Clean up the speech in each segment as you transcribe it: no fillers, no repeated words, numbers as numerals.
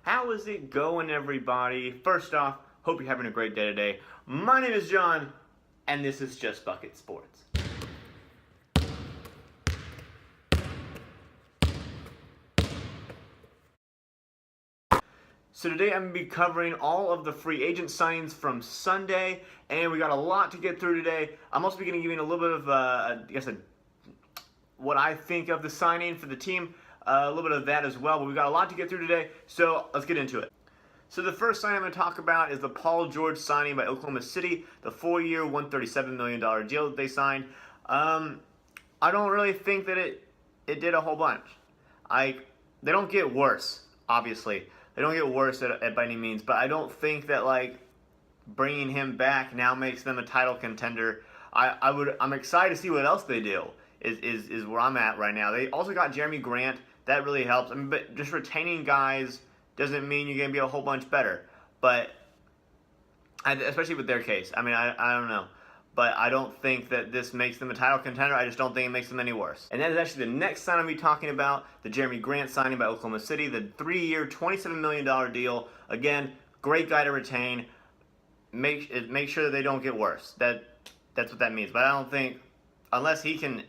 How is it going, everybody? First off, hope you're having a great day today. My name is John, and this is Just Bucket Sports. So today I'm going to be covering all of the free agent signings from Sunday, and we got a lot to get through today. I'm also going to give you a little bit of, what I think of the signing for the team, a little bit of that as well, but we've got a lot to get through today, so let's get into it. So the first signing I'm going to talk about is the Paul George signing by Oklahoma City, the 4-year, $137 million deal that they signed. I don't really think that it did a whole bunch. They don't get worse, obviously. They don't get worse by any means, but I don't think that bringing him back now makes them a title contender. I'm excited to see what else they do. Is where I'm at right now. They also got Jeremy Grant. That really helps. But just retaining guys doesn't mean you're going to be a whole bunch better. But especially with their case, I don't know. But I don't think that this makes them a title contender. I just don't think it makes them any worse. And that is actually the next sign I'll be talking about, the Jeremy Grant signing by Oklahoma City, the 3-year, $27 million deal. Again, great guy to retain. Make sure that they don't get worse. That's what that means. But I don't think, unless he can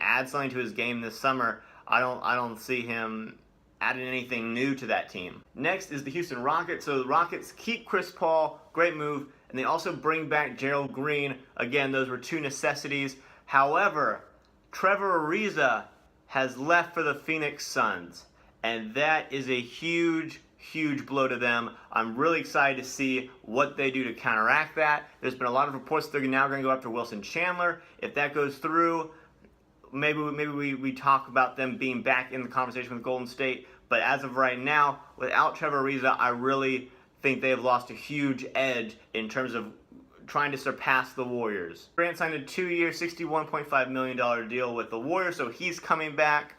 add something to his game this summer, I don't see him adding anything new to that team. Next is the Houston Rockets. So the Rockets keep Chris Paul, great move. And they also bring back Gerald Green. Again, those were two necessities. However, Trevor Ariza has left for the Phoenix Suns. And that is a huge, huge blow to them. I'm really excited to see what they do to counteract that. There's been a lot of reports that they're now going to go after Wilson Chandler. If that goes through, maybe we talk about them being back in the conversation with Golden State. But as of right now, without Trevor Ariza, I really think they have lost a huge edge in terms of trying to surpass the Warriors. Grant signed a 2-year, $61.5 million deal with the Warriors, so he's coming back.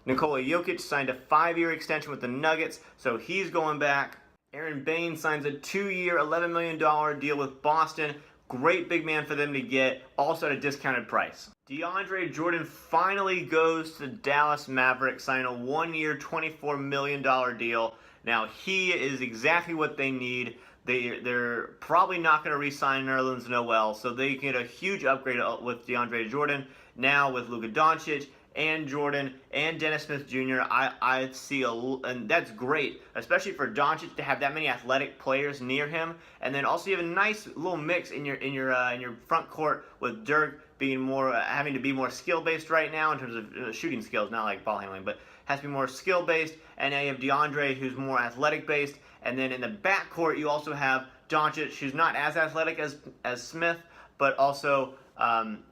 Nikola Jokic signed a 5-year extension with the Nuggets, so he's going back. Aaron Baines signs a 2-year, $11 million deal with Boston. Great big man for them to get, also at a discounted price. DeAndre Jordan finally goes to Dallas Mavericks, signing a 1-year, $24 million deal. Now, he is exactly what they need. They're probably not going to re-sign Randle Noel, so they get a huge upgrade with DeAndre Jordan. Now, with Luka Doncic and Jordan and Dennis Smith Jr., I see and that's great, especially for Doncic to have that many athletic players near him. And then also you have a nice little mix in your front court with Dirk being more having to be more skill-based right now in terms of shooting skills, not like ball handling, but has to be more skill-based. And now you have DeAndre, who's more athletic-based. And then in the backcourt, you also have Doncic, who's not as athletic as Smith, but also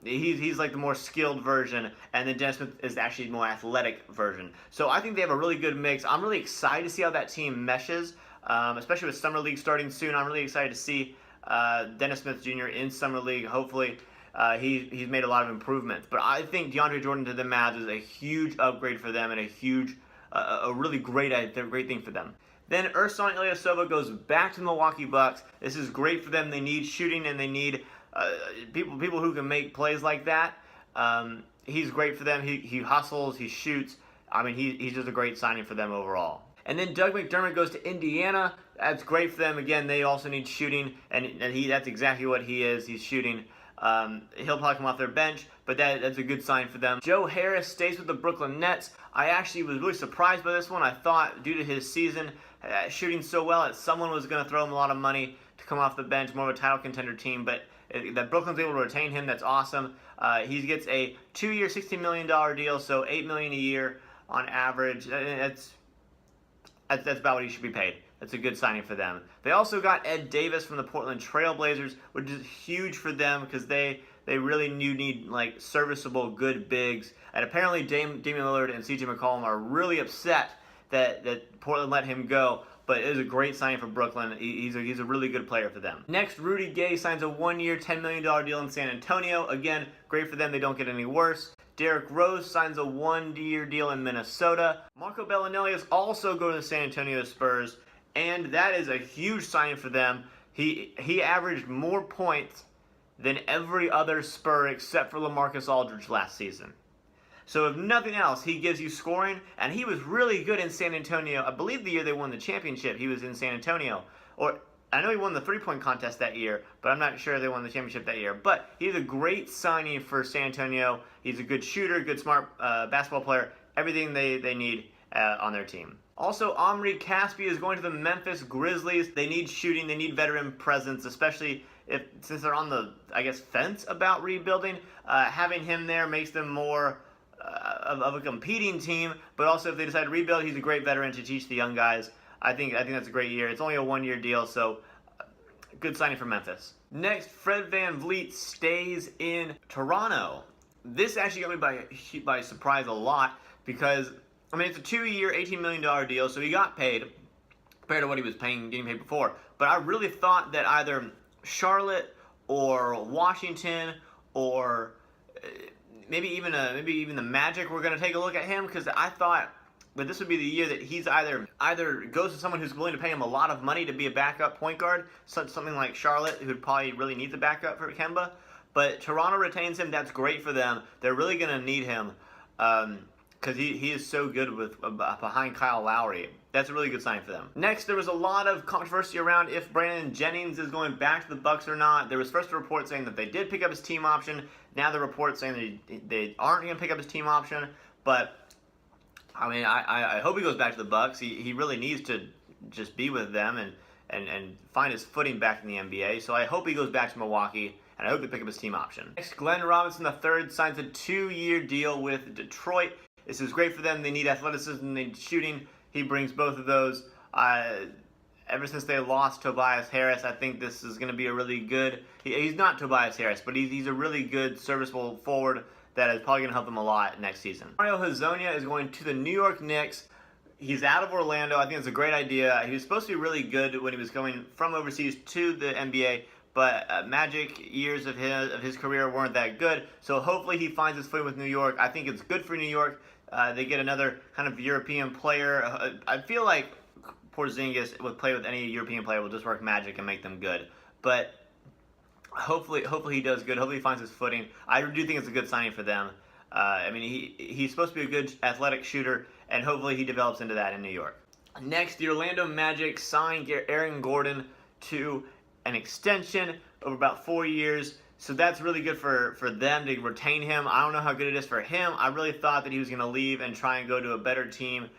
he's like the more skilled version. And then Dennis Smith is actually the more athletic version. So I think they have a really good mix. I'm really excited to see how that team meshes, especially with Summer League starting soon. I'm really excited to see Dennis Smith Jr. in Summer League. Hopefully, he's made a lot of improvements. But I think DeAndre Jordan to the Mavs is a huge upgrade for them and a really great thing for them. Then Ersan Ilyasova goes back to the Milwaukee Bucks. This is great for them. They need shooting and they need people who can make plays like that. He's great for them. He hustles. He shoots. He's just a great signing for them overall. And then Doug McDermott goes to Indiana. That's great for them. Again, they also need shooting, and that's exactly what he is. He's shooting. He'll probably come off their bench, but that's a good sign for them. Joe Harris stays with the Brooklyn Nets. I actually was really surprised by this one. I thought due to his season shooting so well that someone was going to throw him a lot of money to come off the bench, more of a title contender team, but that Brooklyn's able to retain him, that's awesome. He gets a 2-year, $16 million deal, so $8 million a year on average. That's about what he should be paid. That's a good signing for them. They also got Ed Davis from the Portland Trail Blazers, which is huge for them because they really need serviceable, good bigs. And apparently Damian Lillard and CJ McCollum are really upset that Portland let him go. But it is a great signing for Brooklyn. He's a really good player for them. Next, Rudy Gay signs a 1-year, $10 million deal in San Antonio. Again, great for them. They don't get any worse. Derrick Rose signs a 1-year deal in Minnesota. Marco Bellinelli is also going to the San Antonio Spurs, and that is a huge sign for them. He averaged more points than every other Spur except for LaMarcus Aldridge last season. So if nothing else, he gives you scoring, and he was really good in San Antonio. I believe the year they won the championship, he was in San Antonio. Or I know he won the three-point contest that year, but I'm not sure they won the championship that year. But he's a great signing for San Antonio. He's a good shooter, good smart basketball player, everything they need on their team. Also, Omri Caspi is going to the Memphis Grizzlies. They need shooting, they need veteran presence, especially since they're on the, I guess, fence about rebuilding. Having him there makes them more of a competing team, but also if they decide to rebuild, he's a great veteran to teach the young guys. I think that's a great year. It's only a one-year deal, so good signing for Memphis. Next, Fred VanVleet stays in Toronto. This actually got me by surprise a lot because, I mean, it's a 2-year, $18 million deal, so he got paid compared to what he was getting paid before. But I really thought that either Charlotte or Washington or maybe even the Magic were going to take a look at him, because I thought that this would be the year that he's either goes to someone who's willing to pay him a lot of money to be a backup point guard, something like Charlotte, who probably really needs a backup for Kemba. But Toronto retains him. That's great for them. They're really going to need him because he is so good with behind Kyle Lowry. That's a really good sign for them. Next, there was a lot of controversy around if Brandon Jennings is going back to the Bucks or not. There was first a report saying that they did pick up his team option. Now the report saying that they aren't going to pick up his team option. But I mean, I hope he goes back to the Bucks. He really needs to just be with them and find his footing back in the NBA. So I hope he goes back to Milwaukee, and I hope they pick up his team option. Next, Glenn Robinson III signs a 2-year deal with Detroit. This is great for them. They need athleticism, they need shooting. He brings both of those. Ever since they lost Tobias Harris, I think this is going to be a really good... He's not Tobias Harris, but he's a really good, serviceable forward that is probably going to help them a lot next season. Mario Hezonja is going to the New York Knicks. He's out of Orlando. I think it's a great idea. He was supposed to be really good when he was going from overseas to the NBA, but Magic years of his career weren't that good. So hopefully he finds his footing with New York. I think it's good for New York. They get another kind of European player. I feel like Porzingis would play with any European player, will just work magic and make them good. But hopefully he does good. Hopefully he finds his footing. I do think it's a good signing for them. I mean, he's supposed to be a good athletic shooter, and hopefully he develops into that in New York. Next, the Orlando Magic signed Aaron Gordon to an extension over about 4 years. So that's really good for them to retain him. I don't know how good it is for him. I really thought that he was going to leave and try and go to a better team.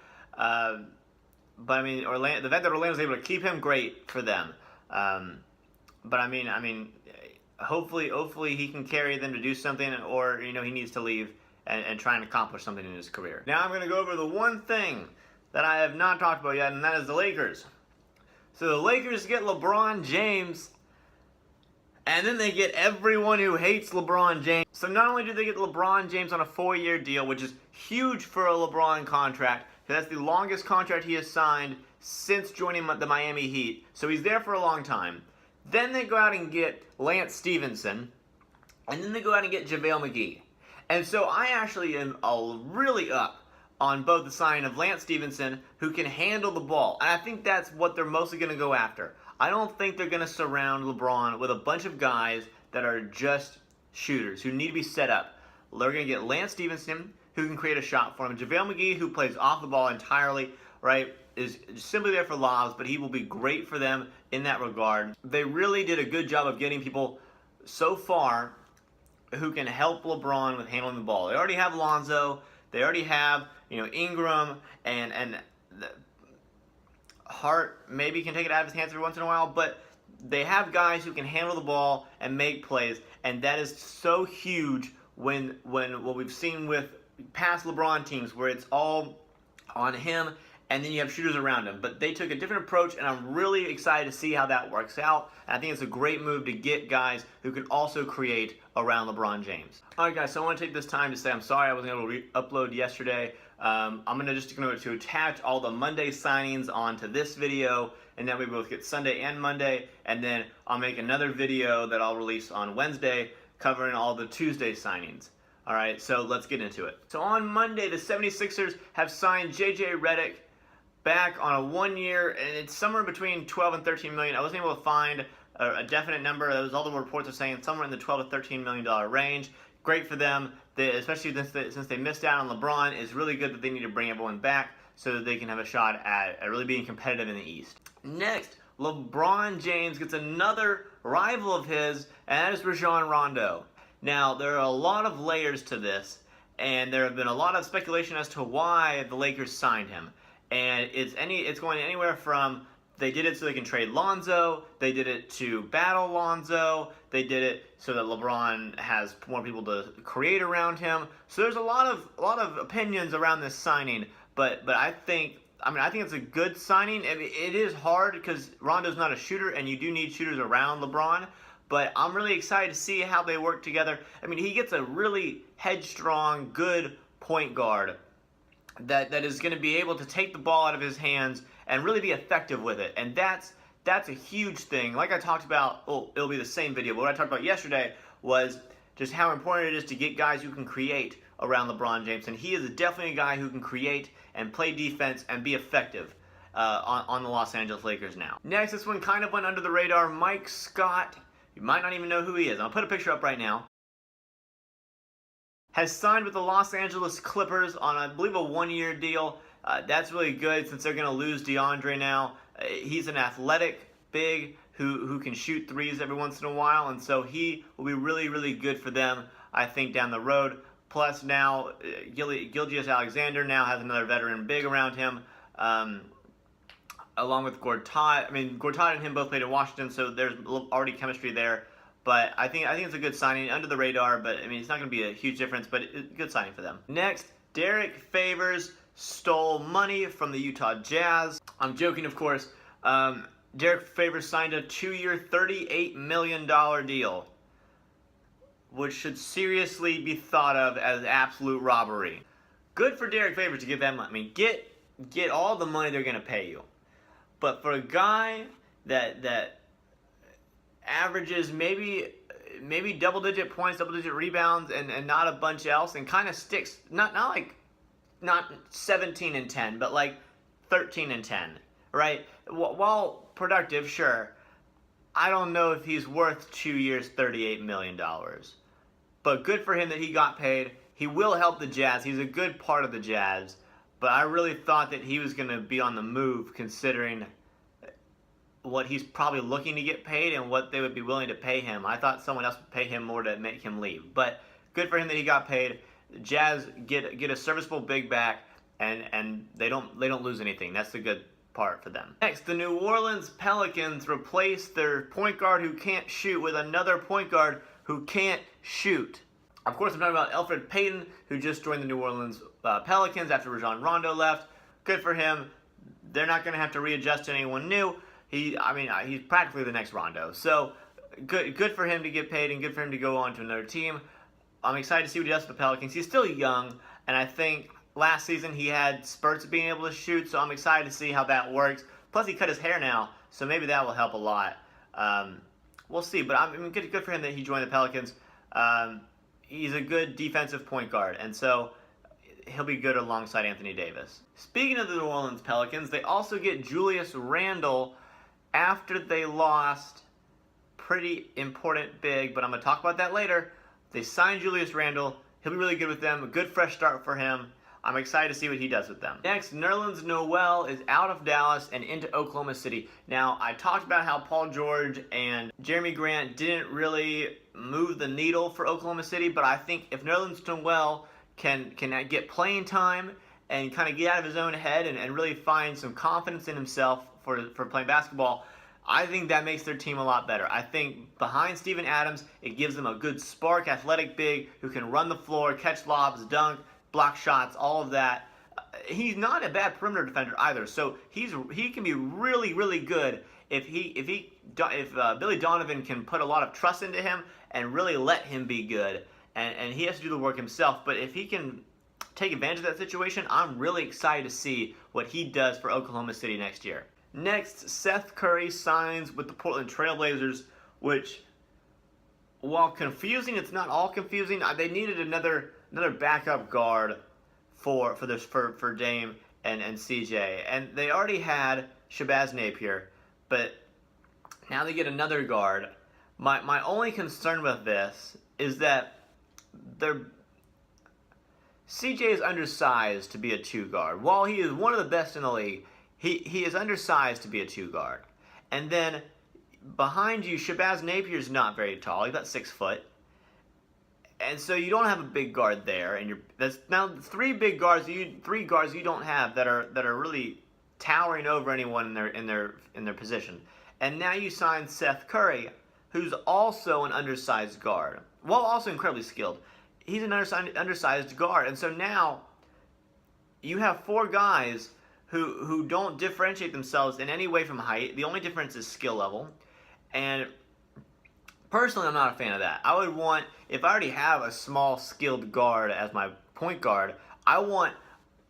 But I mean, the fact that Orlando was able to keep him, great for them. But I mean, hopefully he can carry them to do something, or he needs to leave and try and accomplish something in his career. Now I'm going to go over the one thing that I have not talked about yet, and that is the Lakers. So the Lakers get LeBron James, and then they get everyone who hates LeBron James. So not only do they get LeBron James on a 4-year deal, which is huge for a LeBron contract, because that's the longest contract he has signed since joining the Miami Heat. So he's there for a long time. Then they go out and get Lance Stevenson, and then they go out and get JaVale McGee. And so I actually am really up on both the signing of Lance Stevenson, who can handle the ball. And I think that's what they're mostly going to go after. I don't think they're going to surround LeBron with a bunch of guys that are just shooters, who need to be set up. They're going to get Lance Stevenson, who can create a shot for him. JaVale McGee, who plays off the ball entirely, right, is simply there for lobs, but he will be great for them in that regard. They really did a good job of getting people so far who can help LeBron with handling the ball. They already have Lonzo. They already have, Ingram, and Hart maybe can take it out of his hands every once in a while, but they have guys who can handle the ball and make plays, and that is so huge when what we've seen with past LeBron teams, where it's all on him and then you have shooters around him. But they took a different approach, and I'm really excited to see how that works out. And I think it's a great move to get guys who can also create around LeBron James. All right, guys, so I want to take this time to say I'm sorry I wasn't able to upload yesterday. I'm going to attach all the Monday signings onto this video, and then we both get Sunday and Monday, and then I'll make another video that I'll release on Wednesday covering all the Tuesday signings. All right, so let's get into it. So on Monday, the 76ers have signed J.J. Redick back on a 1-year, and it's somewhere between 12 and 13 million. I wasn't able to find a definite number. That was all the reports are saying, somewhere in the 12 to 13 million dollar range. Great for them. especially since they missed out on LeBron, it's really good that they need to bring everyone back so that they can have a shot at really being competitive in the East. Next, LeBron James gets another rival of his, and that is Rondo. Now, there are a lot of layers to this, and there have been a lot of speculation as to why the Lakers signed him. And it's going anywhere from they did it so they can trade Lonzo, they did it to battle Lonzo, they did it so that LeBron has more people to create around him. So there's a lot of opinions around this signing, but I think it's a good signing. It is hard because Rondo's not a shooter, and you do need shooters around LeBron. But I'm really excited to see how they work together. I mean, he gets a really headstrong, good point guard that is going to be able to take the ball out of his hands and really be effective with it. And that's a huge thing. Like I talked about, it'll be the same video, but what I talked about yesterday was just how important it is to get guys who can create around LeBron James. And he is definitely a guy who can create and play defense and be effective on the Los Angeles Lakers now. Next, this one kind of went under the radar. Mike Scott, you might not even know who he is. I'll put a picture up right now. Has signed with the Los Angeles Clippers on, I believe, a one-year deal. That's really good since they're going to lose DeAndre now. He's an athletic big who can shoot threes every once in a while, and so he will be really, really good for them, I think, down the road. Plus now, Gilgeous-Alexander now has another veteran big around him, along with Gortat. I mean, Gortat and him both played in Washington, so there's already chemistry there. But I think it's a good signing, under the radar, but I mean, it's not going to be a huge difference, but it's a good signing for them. Next, Derek Favors stole money from the Utah Jazz. I'm joking, of course. Derek Favors signed a 2-year, $38 million deal, which should seriously be thought of as absolute robbery. Good for Derek Favors to get that money. I mean, get all the money they're going to pay you. But for a guy that averages maybe double-digit points, double-digit rebounds, and not a bunch else, and kind of sticks, not 17 and 10, but like 13 and 10, right? While productive, sure, I don't know if he's worth 2 years, $38 million. But good for him that he got paid. He will help the Jazz. He's a good part of the Jazz. But I really thought that he was going to be on the move, considering what he's probably looking to get paid and what they would be willing to pay him. I thought someone else would pay him more to make him leave. But good for him that he got paid. The Jazz get a serviceable big back, and they don't lose anything. That's the good part for them. Next, the New Orleans Pelicans replace their point guard who can't shoot with another point guard who can't shoot. Of course, I'm talking about Elfrid Payton, who just joined the New Orleans Pelicans after Rondo left. Good for him. They're not going to have to readjust to anyone new. He's practically the next Rondo. So good for him to get paid and good for him to go on to another team. I'm excited to see what he does with the Pelicans. He's still young, and I think last season he had spurts of being able to shoot, so I'm excited to see how that works. Plus, he cut his hair now, so maybe that will help a lot. We'll see, but good for him that he joined the Pelicans. He's a good defensive point guard, and so he'll be good alongside Anthony Davis. Speaking of the New Orleans Pelicans, they also get Julius Randle after they lost pretty important big, but I'm going to talk about that later. They signed Julius Randle. He'll be really good with them. A good fresh start for him. I'm excited to see what he does with them. Next, Nerlens Noel is out of Dallas and into Oklahoma City. Now, I talked about how Paul George and Jeremy Grant didn't really move the needle for Oklahoma City, but I think if Nerlens Noel can get playing time and kind of get out of his own head and really find some confidence in himself for playing basketball, I think that makes their team a lot better. I think behind Steven Adams, it gives them a good spark, athletic big who can run the floor, catch lobs, dunk, block shots, all of that. He's not a bad perimeter defender either, so he can be really, really good if Billy Donovan can put a lot of trust into him and really let him be good. And he has to do the work himself, but if he can take advantage of that situation, I'm really excited to see what he does for Oklahoma City next year. Next, Seth Curry signs with the Portland Trailblazers, which, while confusing, it's not all confusing. They needed another backup guard for Dame and CJ, and they already had Shabazz Napier, but now they get another guard. My only concern with this is that CJ is undersized to be a 2 guard. While he is one of the best in the league, he is undersized to be a 2 guard. And then behind you, Shabazz Napier's not very tall. He's about 6 foot. And so you don't have a big guard there, and that's now 3 guards you don't have that are really towering over anyone in their position. And now you sign Seth Curry, who's also an undersized guard, while also incredibly skilled. He's an undersized guard, and so now you have 4 guys who don't differentiate themselves in any way from height. The only difference is skill level, and personally, I'm not a fan of that. I would want, if I already have a small skilled guard as my point guard, I want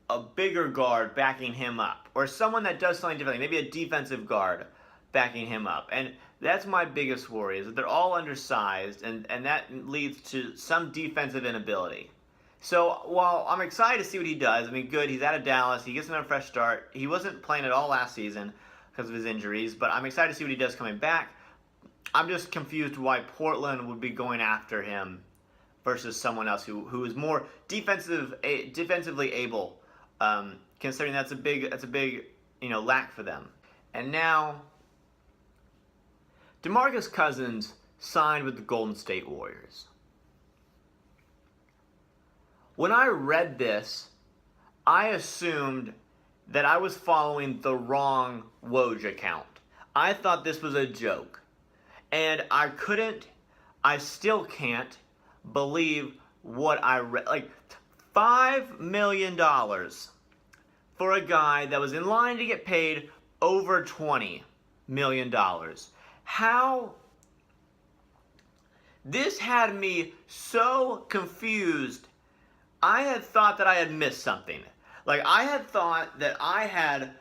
a bigger guard backing him up, or someone that does something differently, maybe a defensive guard backing him up. And that's my biggest worry, is that they're all undersized, and that leads to some defensive inability. So while I'm excited to see what he does, I mean, good, he's out of Dallas, he gets another fresh start. He wasn't playing at all last season because of his injuries, but I'm excited to see what he does coming back. I'm just confused why Portland would be going after him versus someone else who is more defensively able, considering that's a big lack for them. And now DeMarcus Cousins signed with the Golden State Warriors. When I read this, I assumed that I was following the wrong Woj account. I thought this was a joke. And I still can't believe what I read. Like, $5 million for a guy that was in line to get paid over $20 million. How? This had me so confused. I had thought that I had missed something. Like, I had thought that I had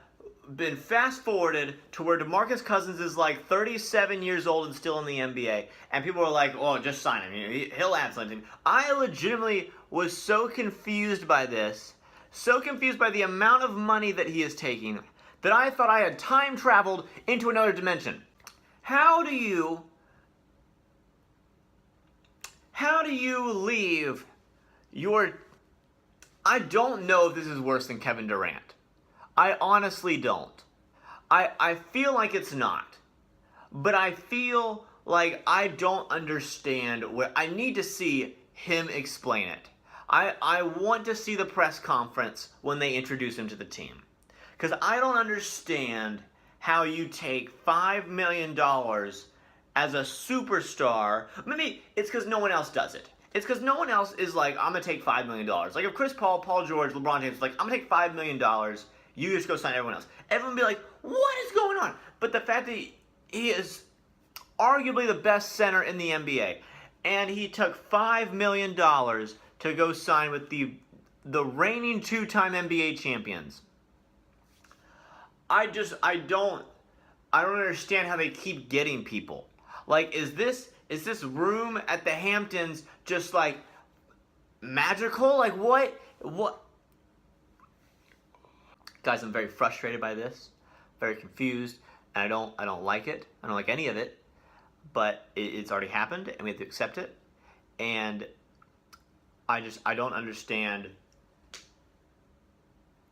been fast forwarded to where DeMarcus Cousins is like 37 years old and still in the NBA, and people are like, "Oh, just sign him. He'll add something." I legitimately was so confused by this, so confused by the amount of money that he is taking, that I thought I had time traveled into another dimension. How do you leave your... I don't know if this is worse than Kevin Durant. I honestly don't. I feel like it's not. But I feel like I don't understand what... I need to see him explain it. I want to see the press conference when they introduce him to the team. Because I don't understand how you take $5 million as a superstar. Maybe it's because no one else does it. It's because no one else is like, I'm going to take $5 million. Like if Chris Paul, Paul George, LeBron James, like, I'm going to take $5 million, you just go sign everyone else. Everyone will be like, what is going on? But the fact that he is arguably the best center in the NBA, and he took $5 million to go sign with the reigning 2-time NBA champions. I don't understand how they keep getting people. Like, is this room at the Hamptons just like magical? Like what? Guys, I'm very frustrated by this, very confused, and I don't like it. I don't like any of it. But it's already happened, and we have to accept it. And I don't understand.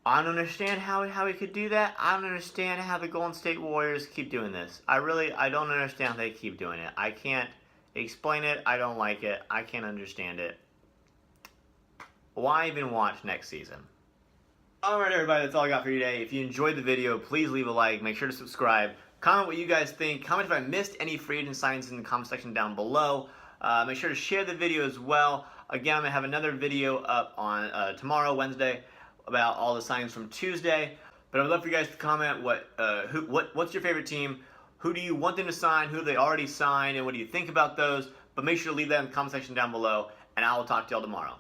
I don't understand how he could do that. I don't understand how the Golden State Warriors keep doing this. I don't understand how they keep doing it. I can't explain it. I don't like it. I can't understand it. Why even watch next season? Alright everybody, that's all I got for you today. If you enjoyed the video, please leave a like. Make sure to subscribe. Comment what you guys think. Comment if I missed any free agent signings in the comment section down below. Make sure to share the video as well. Again, I'm going to have another video up on tomorrow, Wednesday, about all the signings from Tuesday. But I would love for you guys to comment what's your favorite team? Who do you want them to sign? Who have they already signed? And what do you think about those? But make sure to leave that in the comment section down below. And I will talk to y'all tomorrow.